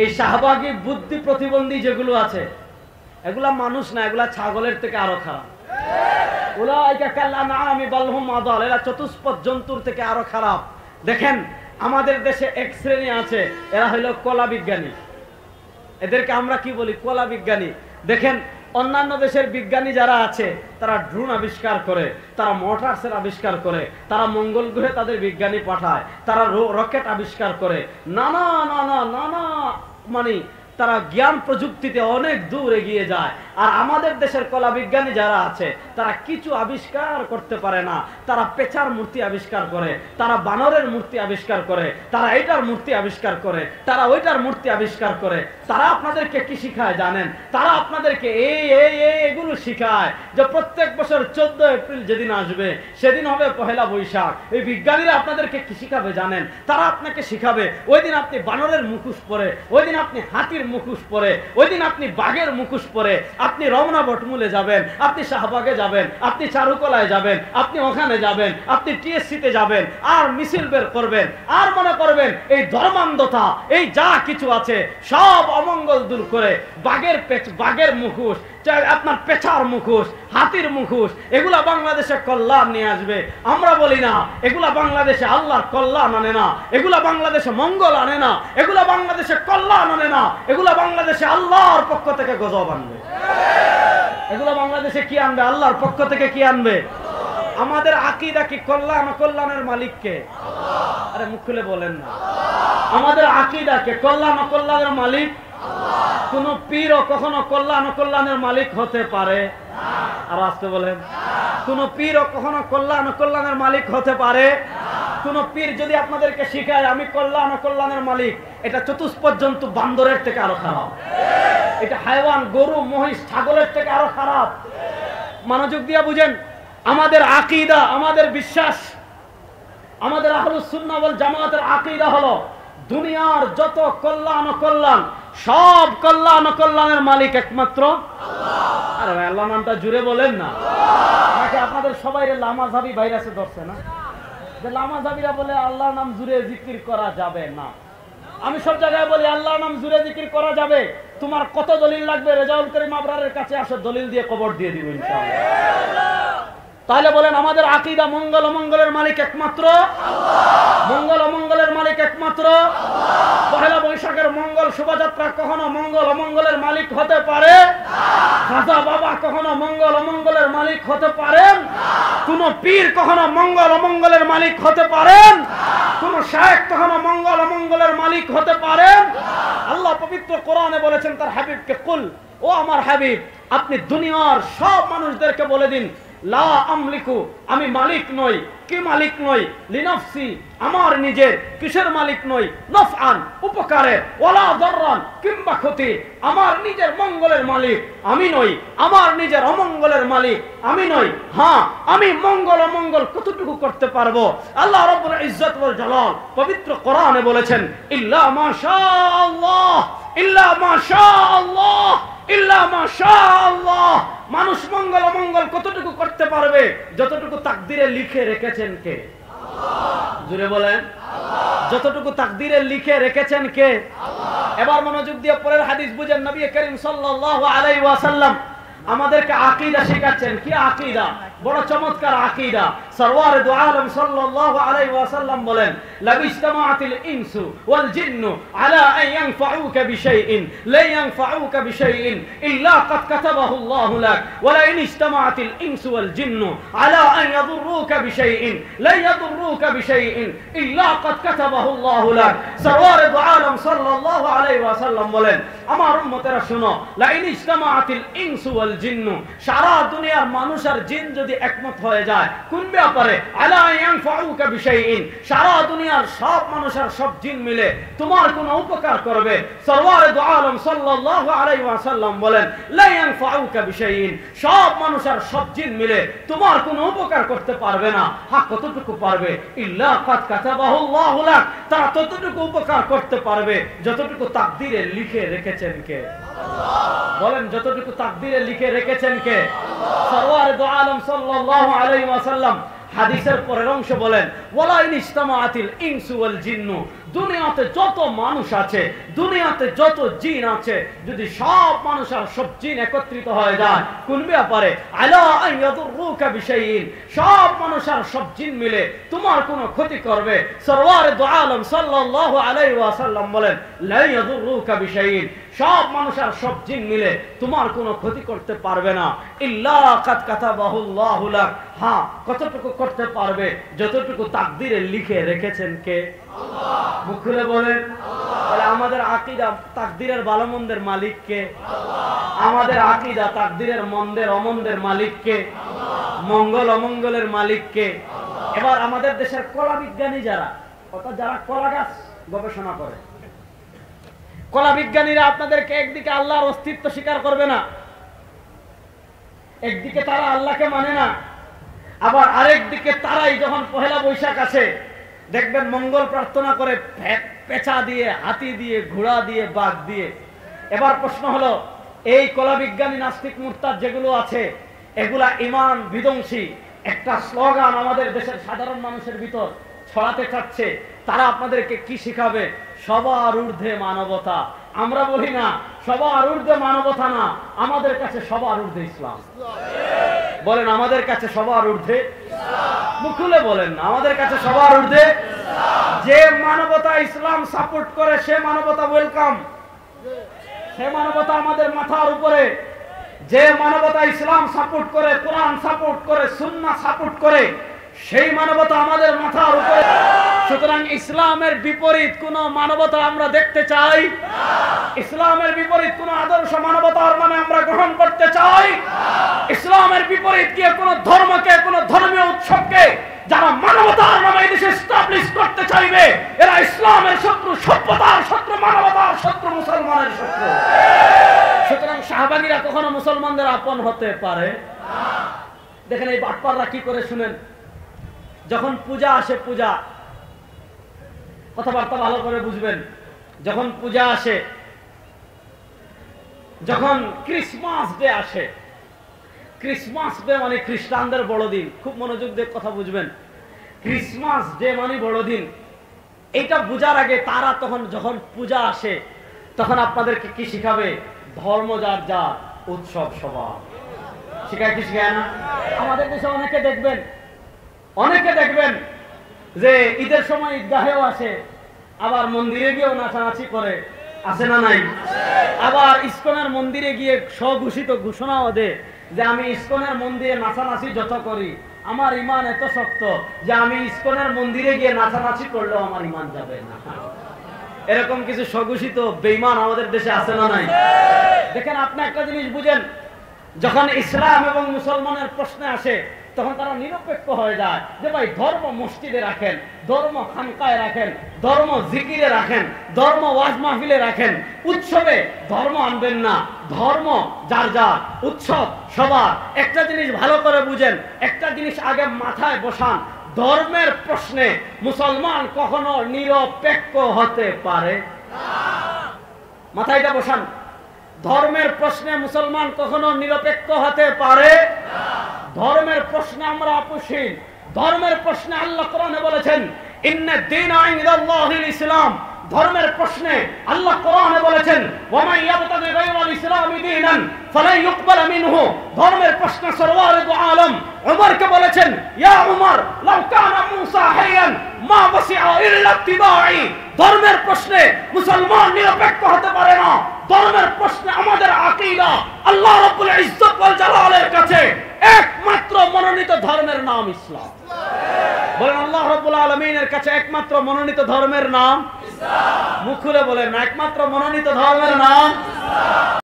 এই শাহবাগী বুদ্ধি প্রতিবন্ধী যেগুলো আছে এগুলা মানুষ না, এগুলা ছাগলের থেকে আরো খারাপ। উলাইকা কাল আনআমি বাল হুম আদাল, এরা চতুষ্পদ জন্তুর থেকে আরো খারাপ। দেখেন আমাদের দেশে এক শ্রেণী আছে, এরা হলো কলা বিজ্ঞানী। এদেরকে আমরা কি বলি? কলা বিজ্ঞানী। দেখেন অন্যান্য দেশের বিজ্ঞানী যারা আছে তারা ড্রোন আবিষ্কার করে, তারা মোটরসের আবিষ্কার করে, তারা মঙ্গল গ্রহে তাদের বিজ্ঞানী পাঠায়, তারা রকেট আবিষ্কার করে, নানা নানা নানা মানে তারা জ্ঞান প্রযুক্তিতে অনেক দূর এগিয়ে যায়। আর আমাদের দেশের কলা বিজ্ঞানী যারা আছে তারা কিছু আবিষ্কার করতে পারে না। তারা পেঁচার মূর্তি আবিষ্কার করে, তারা বানরের মূর্তি আবিষ্কার করে, তারা এইটার মূর্তি আবিষ্কার করে, তারা ওইটার মূর্তি আবিষ্কার করে। তারা আপনাদেরকে কি শিখায় জানেন? তারা আপনাদেরকে এগুলো শিখায় যে প্রত্যেক বছর 14 এপ্রিল যেদিন আসবে সেদিন হবে পহেলা বৈশাখ। এই বিজ্ঞানীরা আপনাদেরকে কি শিখাবে জানেন? তারা আপনাকে শিখাবে ওই দিন আপনি বানরের মুখোশ পরে, ওই দিন আপনি হাতির মুখোশ পরে, ওই দিন আপনি বাঘের মুখোশ পরে আপনি রমনা বটমূলে যাবেন, আপনি শাহবাগে যাবেন, আপনি চারুকলায় যাবেন, আপনি ওখানে যাবেন, আপনি টিএসসিতে যাবেন, আর মিছিল বের করবেন, আর মনে করবেন এই ধর্মান্ধতা এই যা কিছু আছে সব অমঙ্গল দূর করে বাঘের মুখোশ, আপনার পেছার মুখোশ, হাতির মুখোশ, এগুলা বাংলাদেশে কল্যাণ নিয়ে আসবে। আমরা বলি না এগুলা বাংলাদেশে আল্লাহর কল্যাণ আনে না, এগুলা বাংলাদেশে মঙ্গল আনে না, এগুলা বাংলাদেশে কল্যাণ আনে না, এগুলা বাংলাদেশে আল্লাহর পক্ষ থেকে গজব আনবে। এগুলা বাংলাদেশে কি আনবে? আল্লাহর পক্ষ থেকে কি আনবে? আমাদের আকীদা কি কল্যাণ কল্যাণের মালিক কে? আরে মুখ খুলে বলেন না। আমাদের আকীদা কে কল্যাণ কল্যাণের মালিক? কোন পীরও কখনো কল্যাণ কল্যাণের মালিক হতে পারে? আর আসতে বলেন, কোন পীরও কখনো কল্যাণ কল্যাণের মালিক হতে পারে? কোন পীর যদি আপনাদেরকে শিখায় আমি কল্যাণ কল্যাণের মালিক, এটা চতুষ্পদ জন্তু বান্দরের থেকে আরো খারাপ। এটা হায়ওয়ান গরু মহিষ ছাগলের থেকে আরো খারাপ। মনোযোগ দিয়ে বুঝেন, আমাদের আকীদা, আমাদের বিশ্বাস, আমাদের আহলুস সুন্নাহ ওয়াল জামাতের আকীদা হলো দুনিয়ার যত কল্যাণ কল্যাণ সব কল্যাণ কল্যাণের মালিক একমাত্র আল্লাহ। আরে ভাই আল্লাহ নামটা জুড়ে বলেন না। নাকি আপনাদের সবাই লামাজাবি ভাইরাসে ধরছে না? যে লামাজাবিরা বলে আল্লাহর নাম জুড়ে জিকির করা যাবে না। আমি সব জায়গায় বলি আল্লাহর নাম জুড়ে জিকির করা যাবে। তোমার কত দলিল লাগবে? রেজাউল করিম আবরারের কাছে আসো, দলিল দিয়ে কবর দিয়ে দিব ইনশাআল্লাহ। তাহলে বলেন আমাদের আকীদা মঙ্গল অমঙ্গলের মালিক একমাত্র আল্লাহ। মঙ্গল অমঙ্গলের মালিক একমাত্র আল্লাহ। পহেলা বৈশাখের মঙ্গল শোভাযাত্রা কখনো মঙ্গল অমঙ্গলের মালিক হতে পারে না। খাজা বাবা কখনো মঙ্গল অমঙ্গলের মালিক হতে পারেন না। কোন পীর কখনো মঙ্গল অমঙ্গলের মালিক হতে পারেন না। কোন শায়েখ কখনো মঙ্গল অমঙ্গলের মালিক হতে পারেন না। আল্লাহ পবিত্র কোরআনে বলেছেন তার হাবিবকে, কুল, ও আমার হাবিব আপনি দুনিয়ার সব মানুষদেরকে বলে দিন লা আমলিকু, আমি মালিক নই। কি মালিক নই? লিনাফসি, আমার নিজের। কিসের মালিক নই? নফআন, উপকারের, ওয়ালা দাররান, কিংবা ক্ষতি। আমার নিজের মঙ্গলের মালিক আমি নই, আমার নিজের অমঙ্গলের মালিক আমি নই। হ্যাঁ, আমি মঙ্গল অমঙ্গল কতটুকু করতে পারবো আল্লাহ রাব্বুল ইজ্জত ওয়াল জালাল পবিত্র কোরআনে বলেছেন ইল্লা মাশাআল্লাহ, ইল্লা মাশাআল্লাহ, ইল্লা মাশাআল্লাহ। মানুষ মঙ্গল অমঙ্গল কতটুকু করতে পারবে? যতটুকু তাকদীরে লিখে রেখেছেন কে? আল্লাহ। জুড়ে বলেন আল্লাহ। যতটুকু তাকদীরে লিখে রেখেছেন কে? আল্লাহ। এবার মনোযোগ দিয়ে পরের হাদিস বুঝেন। নবী করিম সাল্লাল্লাহু আলাইহি ওয়াসাল্লাম আমাদেরকে আকীদা শেখাচ্ছেন। কি আকীদা? বড় চমৎকার আকীদা। সরওয়ার দু আলম সাল্লাল্লাহু আলাইহি ওয়াসাল্লাম বলেন লাবিজতামাআতিল ইনসু ওয়াল জিন্নু আলা আন ইয়ানফাউকা বিশাইইন লা ইয়ানফাউকা বিশাইইন ইল্লা কাদ কাতাবাহু আল্লাহু লাক ওয়া লা ইন ইজতামাআতিল ইনসু ওয়াল জিন্নু আলা আন ইয়াদুররুকা বিশাইইন লা ইয়াদুররুকা বিশাইইন ইল্লা কাদ কাতাবাহু আল্লাহু লাক। সরওয়ার দু আলম সাল্লাল্লাহু আলাইহি ওয়াসাল্লাম বলেন আমার উম্মতেরা শুনো, লা ইন ইজতামাআতিল ইনসু ওয়াল জিন্নু, সারা দুনিয়ার মানুষ আর জিন যদি একমত হয়ে যায় কোন ব্যাপারে? আলা ইয়ানফাউকা বিশাইইন, সারা দুনিয়ার সব মানুষ আর সব জিন মিলে তোমার কোনো উপকার করবে। সরওয়ার দু আলম সাল্লাল্লাহু আলাইহি ওয়াসাল্লাম বলেন লা ইয়ানফাউকা বিশাইইন, সব মানুষ আর সব জিন মিলে তোমার কোনো উপকার করতে পারবে না। হ্যাঁ, কতটুকু পারবে? ইল্লা কাদ কাতাবাহু আল্লাহু লাক, তারা ততটুকু উপকার করতে পারবে যতটুকু তাকদীরে লিখে রেখেছেন কে? আল্লাহ। বলেন যতটুকু তাকদীরে লিখে রেখেছেন কে? আল্লাহ। সরওয়ার দু আলম সাল্লাল্লাহু আলাইহি ওয়াসাল্লাম হাদিসের পরের অংশ বলেন ওয়ালা ইন ইজতামাআতিল ইনসু ওয়াল জিন্নু, দুনিয়াতে যত মানুষ আছে, দুনিয়াতে যত জিন আছে, যদি সব মানুষ আর সব জিন একত্রিত হয়ে যায় কোন ব্যাপারে, আলা আন ইয়াদুররুকা বিশাইইন, সব মানুষ আর সব জিন মিলে তোমার কোনো ক্ষতি করবে, সরওয়ারে দু আলম সাল্লাল্লাহু আলাইহি ওয়াসাল্লাম বলেন লা ইয়াদুররুকা বিশাইইন, সব মানুষ আর সব জিন মিলে তোমার কোনো ক্ষতি করতে পারবে না, ইল্লা কাদ কাতাবাহুল্লাহু লাক, হ্যাঁ কতটুকু করতে পারবে যতটুকু তাকদীরে লিখে রেখেছেন কে? আল্লাহ। মুখ খুলে বলেন আল্লাহ। তাহলে আমাদের আকীদা তাকদীরের ভালো মন্দের মালিক কে? আল্লাহ। আমাদের আকীদা তাকদীরের মন্দের অমন্দের মালিক কে? আল্লাহ। মঙ্গল অমঙ্গলের মালিক কে? আল্লাহ। এবার আমাদের দেশের কলা বিজ্ঞানী যারা, অর্থাৎ যারা কলা গাছ গবেষণা করে, কলা বিজ্ঞানীরা আপনাদেরকে একদিকে আল্লাহর অস্তিত্ব স্বীকার করবে না, একদিকে তারা আল্লাহকে মানে না, আবার আরেক দিকে তারাই যখন পহেলা বৈশাখ আছে দেখবেন মঙ্গল প্রার্থনা করে পেঁচা দিয়ে, হাতি দিয়ে, ঘোড়া দিয়ে, বাঘ দিয়ে। এবার প্রশ্ন হলো, এই কলা বিজ্ঞানী নাস্তিক মুরতাদ যেগুলো আছে এগুলা ইমান বিধ্বংসী একটা স্লোগান আমাদের দেশের সাধারণ মানুষের ভিতর ছড়াতে চাচ্ছে, তারা আপনাদেরকে কি শিখাবে? সবার ঊর্ধ্বে মানবতা। আমরা বলি না সবার ঊর্ধ্বে মানবতা না, আমাদের কাছে সবার ঊর্ধ্বে ইসলাম। বলেন আমাদের কাছে সবার ঊর্ধ্বে ইসলাম। মুখ খুলে বলেন না আমাদের কাছে সবার ঊর্ধ্বে ইসলাম। যে মানবতা ইসলাম সাপোর্ট করে সে মানবতা ওয়েলকাম, সে মানবতা আমাদের মাথার উপরে। যে মানবতা ইসলাম সাপোর্ট করে, কোরআন সাপোর্ট করে, সুন্নাহ সাপোর্ট করে, সেই মানবতা আমাদের মাথার উপরে। সুতরাং ইসলামের বিপরীত কোন মানবতা আমরা দেখতে চাই না, ইসলামের বিপরীত কোন আদর্শ মানবতার নামে আমরা গ্রহণ করতে চাই না, ইসলামের বিপরীত গিয়ে কোন ধর্মকে, কোন ধর্মীয় উৎসবকে যারা মানবতার নামে দেশে এস্টাবলিশ করতে চাইবে এরা ইসলামের শত্রু, সভ্যতার শত্রু, মানবতার শত্রু, মুসলমানের শত্রু। সুতরাং শাহবাগীরা কখনো মুসলমানদের আপন হতে পারে না। দেখেন এই বাটপাররা কি করে শুনেন, যখন পূজা আসে, পূজা, কথাবার্তা ভালো করে বুঝবেন, যখন পূজা আসে, যখন ক্রিসমাস ডে আসে, ক্রিসমাস ডে মানে খ্রিস্টানদের বড়দিন, খুব মনোযোগ দিয়ে কথা বুঝবেন, ক্রিসমাস ডে মানে বড়দিন, এইটা বুঝার আগে তারা তখন যখন পূজা আসে তখন আপনাদেরকে কি শিখাবে? ধর্ম যার যার, উৎসব সবার। শিখায় কি শিখায় না? আমাদের দেশে অনেকে দেখবেন যে ঈদের সময় ঈদগাহেও আসে, আবার মন্দিরে গিয়েও নাচানাচি করে, আছে না নাই? আবার ইসকনের মন্দিরে গিয়ে স্বঘোষিত ঘোষণাও দেয় যে আমি ইসকনের মন্দিরে নাচানাচি যত করি আমার ইমান এত শক্ত যে আমি ইসকনের মন্দিরে গিয়ে নাচানাচি করলেও আমার ইমান যাবে না। এরকম কিছু স্বঘোষিত বেঈমান আমাদের দেশে আছে না নাই? দেখেন আপনি একটা জিনিস বুঝেন, যখন ইসলাম এবং মুসলমানের প্রশ্নে আসে তখন তারা নিরপেক্ষ হয়ে যায় যে ভাই ধর্ম মসজিদে রাখেন, ধর্ম খানকায় রাখেন, ধর্ম জিকিরে রাখেন, ধর্ম ওয়াজ মাহফিলে রাখেন, উৎসবে ধর্ম আনবেন না, ধর্ম যার যার, উৎসব সবার। একটা জিনিস ভালো করে বুঝেন, একটা জিনিস আগে মাথায় বসান, ধর্মের প্রশ্নে মুসলমান কখনো নিরপেক্ষ হতে পারে না। মাথায় এটা বসান, ধর্মের প্রশ্নে মুসলমান কখনো নিরপেক্ষ হতে পারে না। ধর্মের প্রশ্নে আমরা আপোষহীন। ধর্মের প্রশ্নে আল্লাহ কোরআনে বলেছেন ইন্নাদ দীনা ইনদাল্লাহিল ইসলাম। ধর্মের প্রশ্নে আল্লাহ কোরআনে বলেছেন ওয়া মান ইয়াবতাগি গায়রাল ইসলামি দীনান ফালা ইউকবাল মিনহু। ধর্মের প্রশ্নে সরওয়ারে দু আলম উমরকে বলেছেন ইয়া উমর লাউ কানা মূসা হাইয়ান মা ওয়াসিআ ইল্লা ইত্তিবাই। ধর্মের প্রশ্নে মুসলমান নিরপেক্ষ হতে পারে না। ধর্মের প্রশ্নে আমাদের আকীদা আল্লাহ রাব্বুল ইজ্জত ওয়াল জালালের কাছে একমাত্র মনোনীত ধর্মের নাম ইসলাম। বলেন আল্লাহ রাব্বুল আলামিনের কাছে একমাত্র মনোনীত ধর্মের নাম ইসলাম। মুখ খুলে বলেন একমাত্র মনোনীত ধর্মের নাম ইসলাম।